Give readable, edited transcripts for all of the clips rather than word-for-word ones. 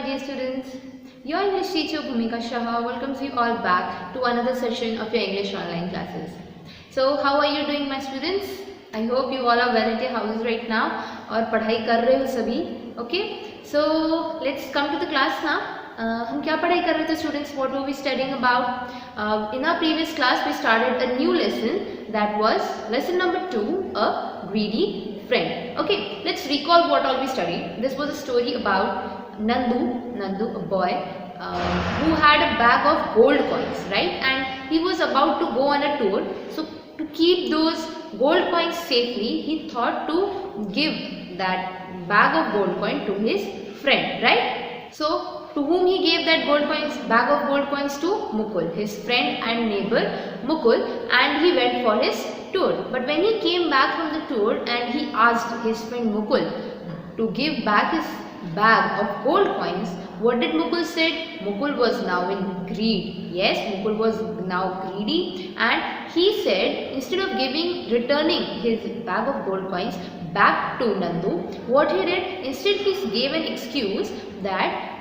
dear students. Your English teacher Bhumika Shah welcomes you all back to another session of your English online classes. So how are you doing my students? I hope you all are well at your houses right now और पढ़ाई कर रहे हो सभी. Okay, so let's come to the class now. हम क्या पढ़ाई कर रहे थे students? What were we studying about? In our previous class we started a new lesson, that was lesson number 2, a greedy friend. Okay, let's recall what all we studied. This was a story about Nandu, a boy who had a bag of gold coins, right? And he was about to go on a tour. So to keep those gold coins safely, he thought to give that bag of gold coin to his friend, right? So to whom he gave that bag of gold coins to? Mukul, his friend and neighbor Mukul, and he went for his tour. But when he came back from the tour and he asked his friend Mukul to give back his bag of gold coins, what did Mukul said? Mukul was now in greed. Yes, Mukul was now greedy, and he said instead of returning his bag of gold coins back to Nandu, what he did, instead he gave an excuse that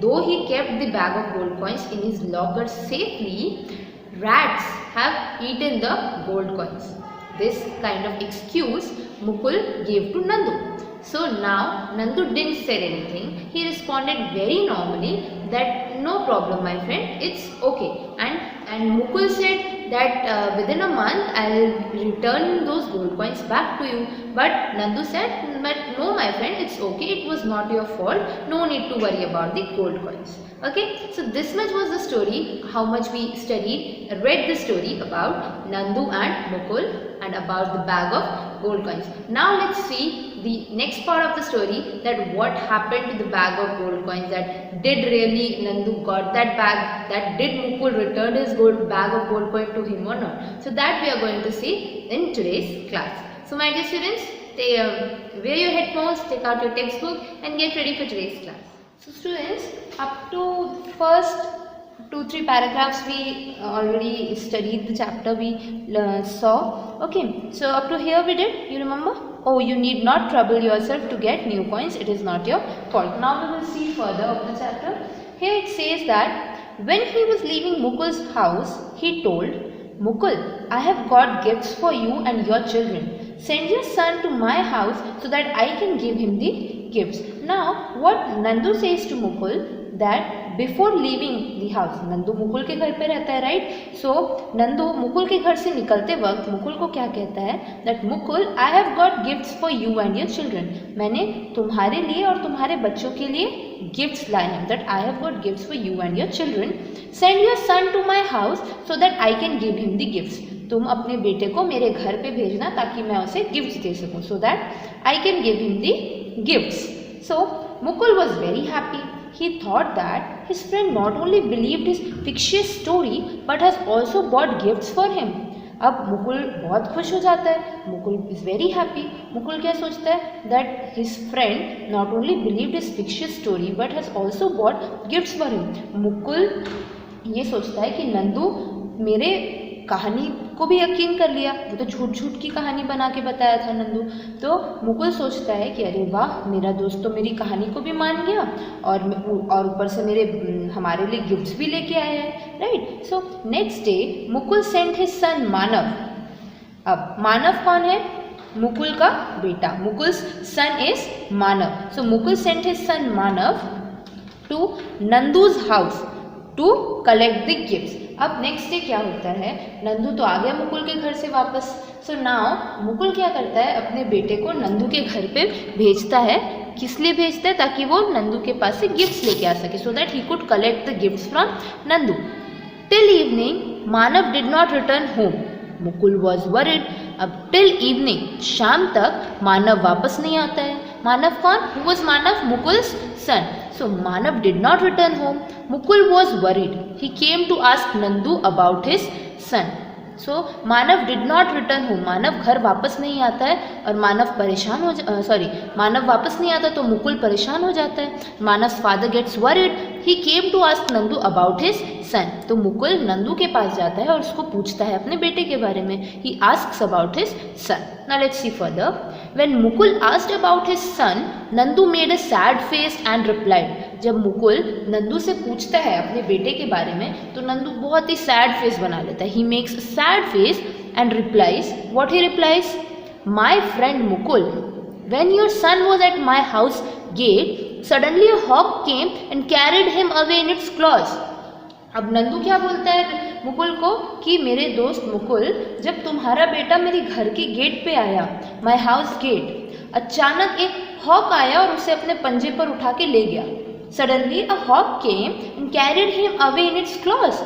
though he kept the bag of gold coins in his locker safely, rats have eaten the gold coins. This kind of excuse Mukul gave to Nandu. So now Nandu didn't say anything. He responded very normally that no problem my friend, it's okay. And Mukul said that within a month I'll return those gold coins back to you. But Nandu said, but no my friend, it's okay, it was not your fault, no need to worry about the gold coins. Okay, so this much was the story, how much we read the story about Nandu and Mukul and about the bag of gold coins. Now let's see the next part of the story, that what happened to the bag of gold coins, that did really Nandu got that bag, that did Mukul return his bag of gold coin to him or not. So that we are going to see in today's class. So my dear students, wear your headphones, take out your textbook and get ready for today's class. So students, up to first 2-3 paragraphs we already studied the chapter we saw. Okay, so up to here we did, you remember? Oh, you need not trouble yourself to get new coins, it is not your fault. Now we will see further of the chapter. Here it says that when he was leaving Mukul's house, he told, Mukul, I have got gifts for you and your children. Send your son to my house so that I can give him the gifts. Now what Nandu says to Mukul, that before leaving the house, Nandu Mukul के घर पे रहता है, right? So Nandu Mukul के घर से निकलते वक्त Mukul को क्या कहता है, that Mukul, I have got gifts for you and your children. मैंने तुम्हारे लिए और तुम्हारे बच्चों के लिए gifts लाए हैं. That I have got gifts for you and your children. Send your son to my house so that I can give him the gifts. तुम अपने बेटे को मेरे घर पे भेजना ताकि मैं उसे गिफ्ट्स दे सकूं, so that I can give him the gifts. So Mukul was very happy. He thought that his friend not only believed his fictitious story but has also bought gifts for him. अब मुकुल बहुत खुश हो जाता है. Mukul is very happy. Mukul क्या सोचता है, that his friend not only believed his fictitious story but has also bought gifts for him. Mukul ये सोचता है कि नंदू मेरे कहानी को भी यकीन कर लिया, वो तो झूठ की कहानी बना के बताया था नंदू. तो मुकुल सोचता है कि अरे वाह, मेरा दोस्त तो मेरी कहानी को भी मान गया और ऊपर से हमारे लिए गिफ्ट्स भी लेके आया है, right. So next day Mukul sent his son Manav. अब मानव कौन है? मुकुल का बेटा. Mukul's son is Manav. So Mukul sent his son Manav to Nandu's house to collect the gifts. अब नेक्स्ट डे क्या होता है, नंदू तो आ गया मुकुल के घर से वापस. सो नाउ मुकुल क्या करता है, अपने बेटे को नंदू के घर पे भेजता है. किस लिए भेजता है? ताकि वो नंदू के पास से गिफ्ट्स लेके आ सके, so that he could collect the gifts from Nandu. Till evening Manav did not return home. Mukul was worried. अब टिल इवनिंग, शाम तक मानव वापस नहीं आता है. मानव कौन? Who was Manav? Mukul's son. So Manav did not return home. Mukul was worried. He came to ask Nandu about his son. So Manav did not return home. मानव घर वापस नहीं आता है और मानव वापस नहीं आता तो मुकुल परेशान हो जाता है. Manav's father gets worried. He came to ask Nandu about his son. तो मुकुल नंदू के पास जाता है और उसको पूछता है अपने बेटे के बारे में। ही asks about his sun. Now let's see further. When Mukul asked about his sun, Nandu made a sad face and replied. जब मुकुल नंदू से पूछता है अपने बेटे के बारे में तो नंदू बहुत ही सैड फेस बना लेता है। He makes a sad face and replies, what he replies, my friend Mukul, when your son was at my house gate, suddenly a hawk came and carried him away in its claws. अब नंदू क्या बोलता है मुकुल को कि मेरे दोस्त मुकुल, जब तुम्हारा बेटा मेरे घर के गेट पे आया, माय हाउस गेट, अचानक एक हॉक आया और उसे अपने पंजे पर उठा के ले गया। Suddenly a hawk came and carried him away in its claws.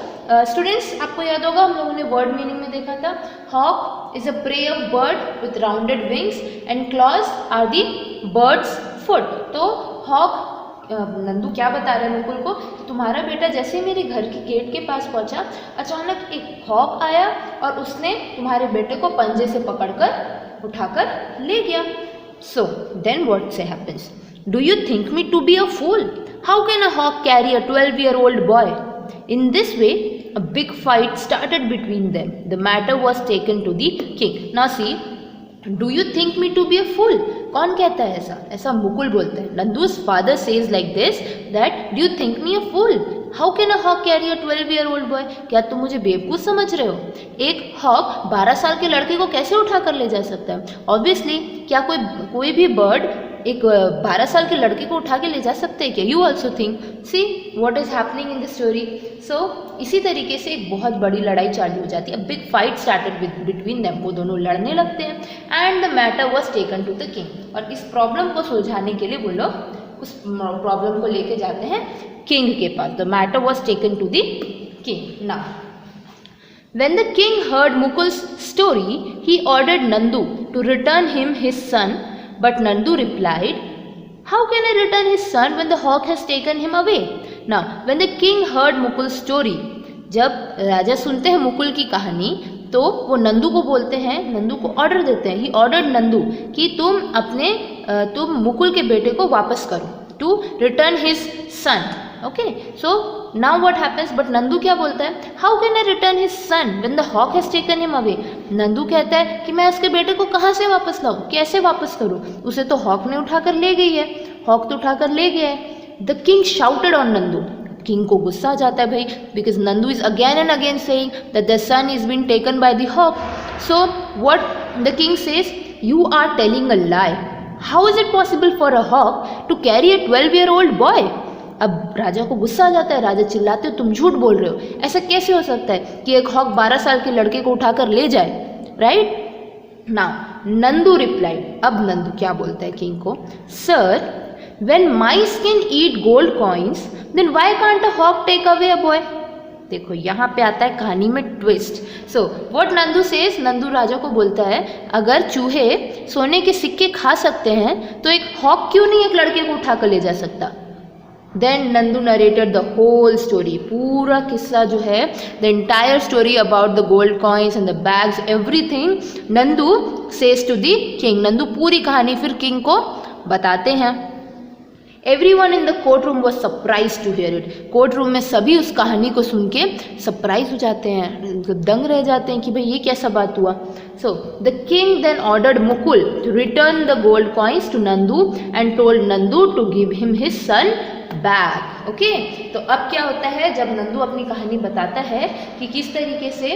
Students, आपको याद होगा हम लोगों ने वर्ड मीनिंग में देखा था, hawk is a prey of bird with rounded wings and claws are the birds feet. तो हॉक, नंदू क्या बता रहे हैं मुकुल को कि तुम्हारा बेटा जैसे मेरे घर के गेट के पास पहुंचा, अचानक एक हॉक आया और उसने तुम्हारे बेटे को पंजे से पकड़कर उठाकर ले गया। So then what say happens, do you think me to be a fool? How can a hawk carry a 12-year-old boy? In this way, a big fight started between them. The matter was taken to the king. Now see, do you think me to be a fool? कौन कहता है ऐसा? ऐसा मुकुल बोलता है। Nandu's father says like this that do you think me a fool? How can a hawk carry a 12-year-old boy? क्या तुम मुझे बेवकूफ़ समझ रहे हो? एक हॉक 12 साल के लड़के को कैसे उठा कर ले जा सकता है? Obviously, क्या कोई भी बर्ड एक 12 साल के लड़के को उठा के ले जा सकते हैं क्या? You also think, see what is happening in the story. So इसी तरीके से एक बहुत बड़ी लड़ाई चालू हो जाती है। Big fight started between them. वो दोनों लड़ने लगते हैं and the matter was taken to the king. और इस प्रॉब्लम को सुलझाने के लिए वो लोग उस प्रॉब्लम को लेके जाते हैं किंग के पास। The matter was taken to the king. Now when the king heard Mukul's story, he ordered Nandu to return him his son. But Nandu replied, how can I return his son when the hawk has taken him away? Now, when the king heard Mukul's story, जब राजा सुनते हैं मुकुल की कहानी तो वो नंदू को बोलते हैं, नंदू को ऑर्डर देते हैं। ही ऑर्डर्ड नंदू कि तुम मुकुल के बेटे को वापस करो, to return his son. Okay, so now what happens, but Nandu क्या बोलता है, how can I return his son when the hawk has taken him away? Nandu कहता है कि मैं उसके बेटे को कहाँ से वापस लाऊं, कैसे वापस करूं? उसे तो हॉक ने उठाकर ले गई है, हॉक तो उठाकर ले गया है। The king shouted on Nandu. King को गुस्सा आ जाता है भाई, because Nandu is again and again saying that the son is been taken by the hawk. So what the king says, you are telling a lie, how is it possible for a hawk to carry a 12-year-old boy? अब राजा को गुस्सा आ जाता है, राजा चिल्लाते हो तुम झूठ बोल रहे हो, ऐसा कैसे हो सकता है कि एक हॉक 12 साल के लड़के को उठाकर ले जाए, राइट? Now Nandu replied. अब नंदू क्या बोलता है किंग को, sir when mice can eat gold coins then why can't a hawk take away a boy? देखो यहाँ पे आता है कहानी में twist. So what Nandu says, Nandu राजा को बोलता है अगर चूहे सोने के सिक्के खा सकते हैं तो एक हॉक क्यों नहीं एक लड़के को उठाकर ले जा सकता? Then Nandu narrated the whole story, पूरा किस्सा जो है, the entire story about the gold coins and the bags, everything Nandu says to the king. Nandu पूरी कहानी फिर किंग को बताते हैं। Everyone in the courtroom was surprised to hear it. Court room में सभी उस कहानी को सुन के सरप्राइज हो जाते हैं, दंग रह जाते हैं कि भाई ये कैसा बात हुआ। So the king then ordered Mukul to return the gold coins to Nandu and told Nandu to give him his son back. Okay? तो अब क्या होता है, जब नंदू अपनी कहानी बताता है कि किस तरीके से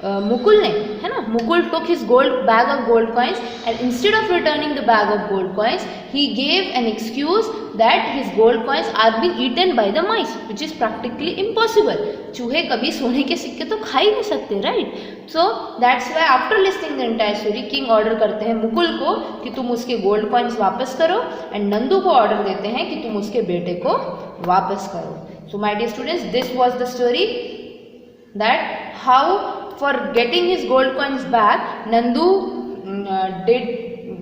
मुकुल ने, है ना, Mukul took his bag of gold coins and instead of returning the bag of gold coins he gave an excuse that his gold coins are being eaten by the mice, which is practically impossible. चूहे कभी सोने के सिक्के तो खा ही नहीं सकते, right? So that's why after listing the entire story king order करते हैं मुकुल को कि तुम उसके गोल्ड कॉइन्स वापस करो एंड नंदू को ऑर्डर देते हैं कि तुम उसके बेटे को वापस करो। So my dear students, this was the story that how for getting his gold coins back, Nandu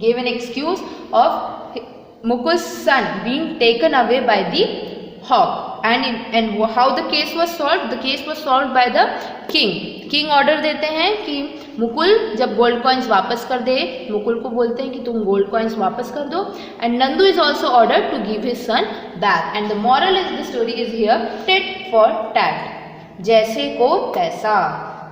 gave an excuse of Mukul's son being taken away by the hawk, and how the case was solved? The case was solved by the king. King order देते हैं कि मुकुल जब gold coins वापस कर दे, मुकुल को बोलते हैं कि तुम गोल्ड कॉइन्स वापस कर दो, and Nandu is also order to give his son back. And the moral is the story is here tit for tat, जैसे को तैसा.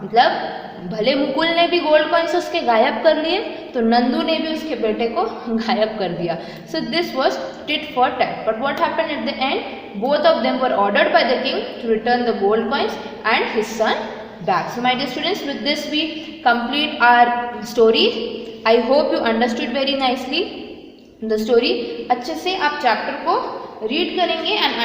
मतलब भले मुकुल ने भी गोल्ड कॉइन्स उसके गायब कर लिए, तो नंदू ने भी उसके बेटे को गायब कर दिया. So this was tit for tat. But what happened at the end? Both of them were ordered by the king to return the gold coins and his son back. So my dear students, with this we complete our story. I hope you understood very nicely the story. अच्छे से आप chapter को read करेंगे and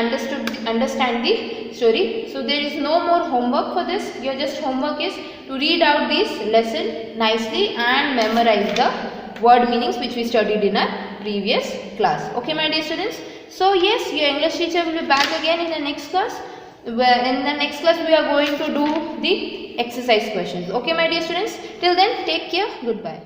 understand the story. So there is no more homework for this. Your just homework is to read out this lesson nicely and memorize the word meanings which we studied in our previous class. Okay my dear students. So yes, your English teacher will be back again in the next class. In the next class we are going to do the exercise questions. Okay my dear students, till then take care, goodbye.